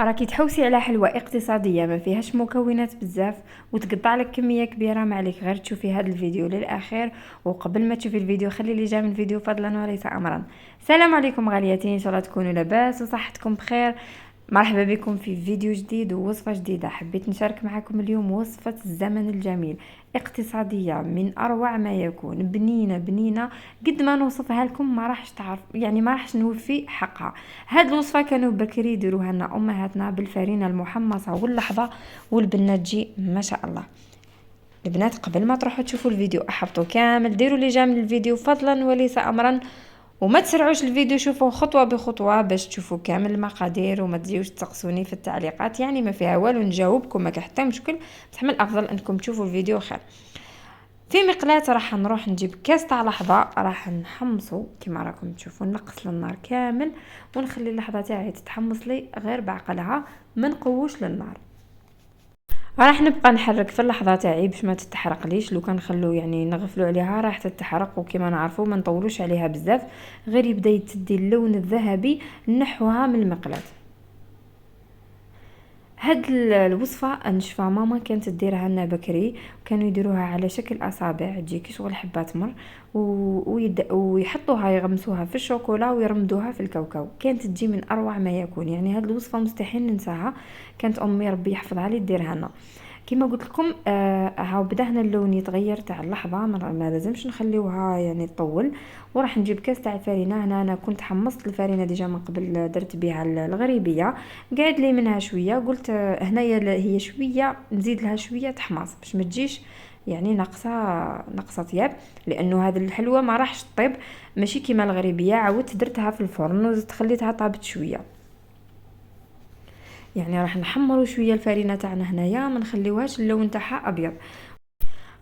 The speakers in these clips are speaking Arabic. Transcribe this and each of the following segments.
راكي تحوسي على حلوى اقتصاديه ما فيهاش مكونات بزاف وتقطع لك كميه كبيره، ما عليك غير تشوفي هذا الفيديو للاخير. وقبل ما تشوفي الفيديو خلي لي جا من الفيديو فضلا وليس امرا. السلام عليكم غالياتي، ان شاء الله تكونوا لاباس وصحتكم بخير. مرحبا بكم في فيديو جديد ووصفه جديده. حبيت نشارك معكم اليوم وصفه الزمن الجميل، اقتصاديه من اروع ما يكون، بنينه بنينه. قد ما نوصفها لكم ما راحش تعرف، يعني ما راحش نوفي حقها. هاد الوصفه كانوا بكري يديروها لنا امهاتنا بالفرينه المحمصه واللحظه، والبنات تجي ما شاء الله. البنات قبل ما تروحوا تشوفوا الفيديو احبطوا كامل، ديروا لي جام الفيديو فضلا وليس امرا، وما تسرعوش الفيديو، شوفوا خطوه بخطوه باش تشوفوا كامل المقادير، وما تجيوش تسقسوني في التعليقات، يعني ما فيها والو، نجاوبكم ما كان حتى مشكل. بصح من الافضل انكم تشوفوا الفيديو خير. في مقلاة راح نروح نجيب كاس تاع لحظه، راح نحمصو كما راكم تشوفوا، نقص للنار كامل ونخلي اللحظه تاعي تتحمص لي غير بعقلها، ما نقوش للنار. راح نبقى نحرك في اللحظه تاعي باش ما تتحرق ليش، لو كان نخلو يعني نغفلوا عليها راح تتحرق، وكما نعرفوا ما نطولوش عليها بزاف، غير يبدا يتدي اللون الذهبي نحوها من المقلاة. هاد الوصفه نشفى ماما كانت ديرها لنا بكري، وكانوا يديروها على شكل اصابع تجيك شغل حبات تمر، ويحطوها يغمسوها في الشوكولا ويرمدوها في الكاوكاو، كانت تجي من اروع ما يكون. يعني هاد الوصفه مستحيل ننساها، كانت امي ربي يحفظها لي ديرها لنا. كما قلت لكم هاو بدا هنا اللون يتغير تاع اللحظه، ما لازمش نخليوها يعني تطول. وراح نجيب كاس تاع الفرينه. هنا انا كنت حمصت الفرينه ديجا من قبل، درت بها الغريبيه، قاعد لي منها شويه، قلت هنايا هي شويه نزيد لها شويه تحماص باش ما تجيش يعني ناقصه طياب، لانه هذه الحلوه ما راحش تطيب ماشي كيما الغريبيه. عاودت درتها في الفرن وزدت خليتها طابت شويه، يعني راح نحمروا شويه الفرينه تاعنا هنايا، ما نخليوهاش اللون تاعها ابيض.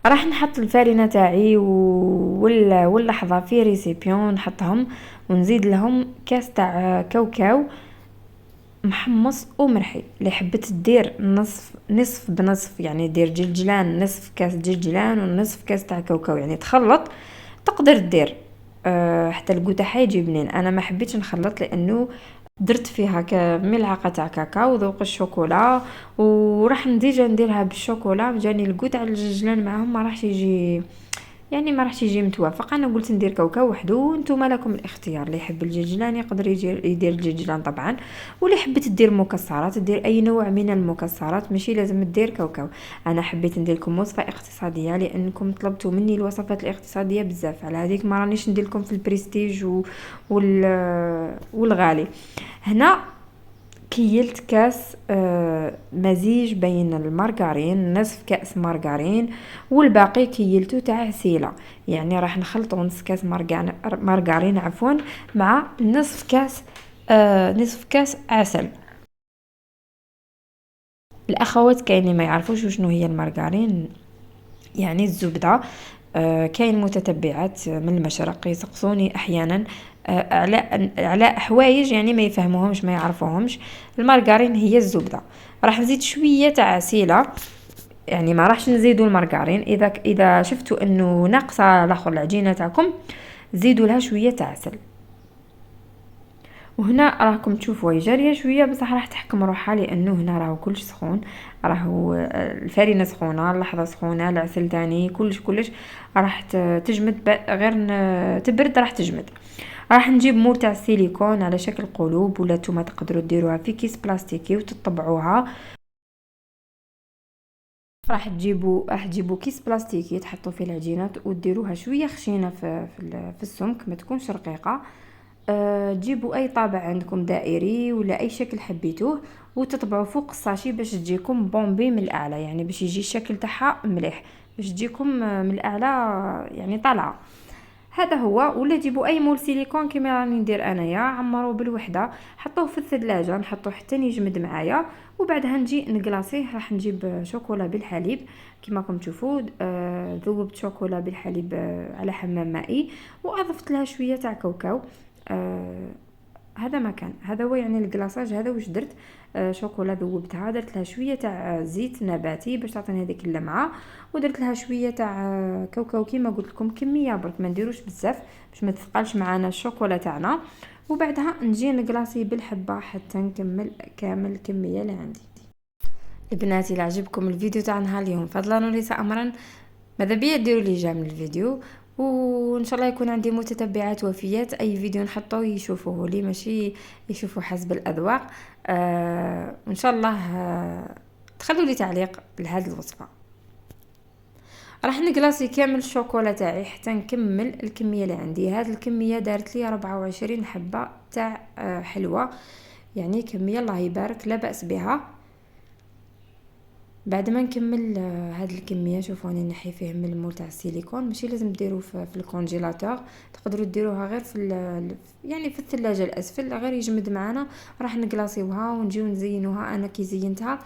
راح نحط الفرينه تاعي واللحظه في ريسيبيون نحطهم، ونزيد لهم كاس تاع كاوكاو محمص ومرحي. اللي حبت دير نصف بنصف، يعني دير جلجلان، نصف كاس جلجلان ونصف كاس تاع كاوكاو، يعني تخلط تقدر دير حتى القوطه حيجي بنين. انا ما حبيتش نخلط لانه درت فيها كملعقه تاع كاكاو وذوق الشوكولا، وراح نديرها بالشوكولا. جاني القوط على الجلجلان معاهم ما راحش يجي، يعني ما راحش يجي متوافق. انا قلت ندير كاوكاو وحده، وانتم لكم الاختيار، اللي يحب الجلجلان يقدر يدير الجلجلان طبعا، واللي حبت تدير مكسرات تدير اي نوع من المكسرات، ماشي لازم تدير كاوكاو. انا حبيت ندير لكم وصفه اقتصاديه لانكم طلبتوا مني الوصفات الاقتصاديه بزاف، على هذيك ما رانيش ندير لكم في البريستيج والغالي. هنا كيلت كاس مزيج بين المارغرين، نصف كأس مارغرين، والباقي كيلتو تاع عسيلة. يعني راح نخلطو نصف كاس مارغرين عفوا مع نصف كاس عسل. الاخوات كاين اللي ما يعرفوش شنو هي المارغرين، يعني الزبده. كاين متتبعات من المشرق يسقسوني احيانا على حوايج يعني ما يفهموهمش ما يعرفوهمش. المارغرين هي الزبده. راح نزيد شويه تاع عسيله، يعني ما راحش نزيدوا المارغرين. اذا شفتوا انه ناقصه الاخر العجينه تاعكم زيدوا لها شويه تاع عسل. وهنا راكم تشوفوا هي جاريه شويه بصح راح تحكم روحها، لانه هنا راهو كلش سخون، راهو الفرينه سخونه، اللحظه سخونه، العسل تاني، كلش راح تجمد، غير تبرد راح تجمد. راح نجيب مول تاع السيليكون على شكل قلوب، ولا نتوما تقدروا ديروها في كيس بلاستيكي وتطبعوها. راح تجيبوا كيس بلاستيكي تحطوا فيه العجينات وديروها شويه خشينه في السمك، ما تكونش رقيقه. تجيبوا اي طابع عندكم دائري ولا اي شكل حبيتوه، وتطبعوا فوق الساشي باش تجيكم بومبي من الاعلى، يعني باش يجي الشكل تاعها مليح، باش تجيكم من الاعلى يعني طالعه. هذا هو. ولا جيبوا اي مول سيليكون كيما راني ندير انايا، عمروه بالوحده، حطوه في الثلاجه، نحطوه حتى يجمد معايا، وبعدها نجي نقلاصيه. راح نجيب شوكولا بالحليب كيما راكم تشوفوا، ذوبت شوكولا بالحليب على حمام مائي، واضفت لها شويه تاع كاوكاو. آه هذا ما كان، هذا هو يعني الكلاصاج. هذا واش درت، شوكولا ذوبتها، درت لها شويه تاع زيت نباتي باش تعطيني هذيك اللمعه، ودرت لها شويه تاع كاوكاو كيما قلت لكم، كميه برك ما نديروش بزاف باش ما تثقلش معنا الشوكولا تاعنا. وبعدها نجي نقلاصي بالحبه حتى نكمل كامل الكميه اللي عندي. البنات الى عجبكم الفيديو تاع نهار اليوم فضلا وليس امرا ماذا بيا ديروا لي جيم الفيديو، وان شاء الله يكون عندي متتبعات وفيات، اي فيديو نحطه يشوفوه لي ماشي يشوفوا حسب الاذواق. وان شاء الله تخلوا لي تعليق لهذه الوصفه. راح نقلاصي كامل الشوكولا تاعي حتى نكمل الكميه اللي عندي. هذه الكميه دارت لي 24 حبه تاع حلوه، يعني كميه الله يبارك لا باس بها. بعد ما نكمل هذه الكميه شوفوا انا نحي فيه من المول تاع السيليكون، ماشي لازم ديروه في الكونجيلاتور، تقدروا ديروها غير يعني في الثلاجه الاسفل غير يجمد معنا. راح نقلاصيوها ونجيو نزينوها. انا كي زينتها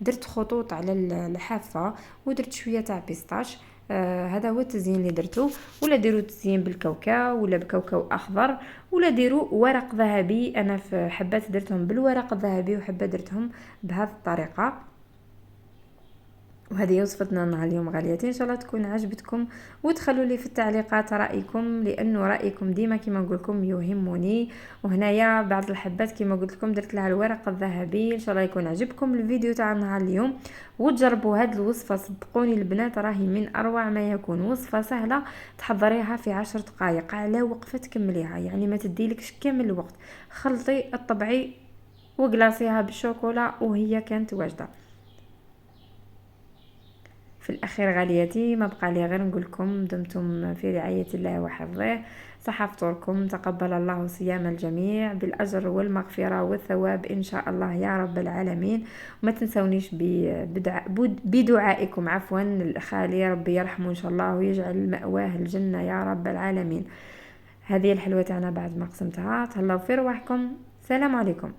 درت خطوط على الحافه ودرت شويه تاع بيستاش. هذا هو التزيين اللي درته. ولا ديروا تزيين بالكاوكاو ولا بكاوكاو اخضر، ولا ديروا ورق ذهبي. انا في حبات درتهم بالورق الذهبي وحبات درتهم بهذه الطريقه. وهذه وصفتنا نهار اليوم غالياتي، ان شاء الله تكون عجبتكم، وتخلوا لي في التعليقات رايكم لانه رايكم ديما كما نقول لكم يهمني. وهنايا بعض الحبات كما قلت لكم درت لها الورق الذهبي. ان شاء الله يكون عجبكم الفيديو تاع نهار اليوم وتجربوا هذه الوصفه. صدقوني البنات راهي من اروع ما يكون، وصفه سهله تحضريها في 10 دقائق على وقفه تكمليها، يعني ما تديلكش كامل الوقت. خلطي الطبعي وقلاصيها بالشوكولا وهي كانت واجده. في الاخير غالياتي ما بقى لي غير نقول لكم دمتم في رعايه الله وحفظه. صحه فطوركم، تقبل الله صيام الجميع بالاجر والمغفره والثواب ان شاء الله يا رب العالمين. وما تنسونيش بدعائكم الخالي ربي يرحمه ان شاء الله ويجعل مأواه الجنه يا رب العالمين. هذه الحلوه تاعنا بعد ما قسمتها. تهلاو في رواحكم. سلام عليكم.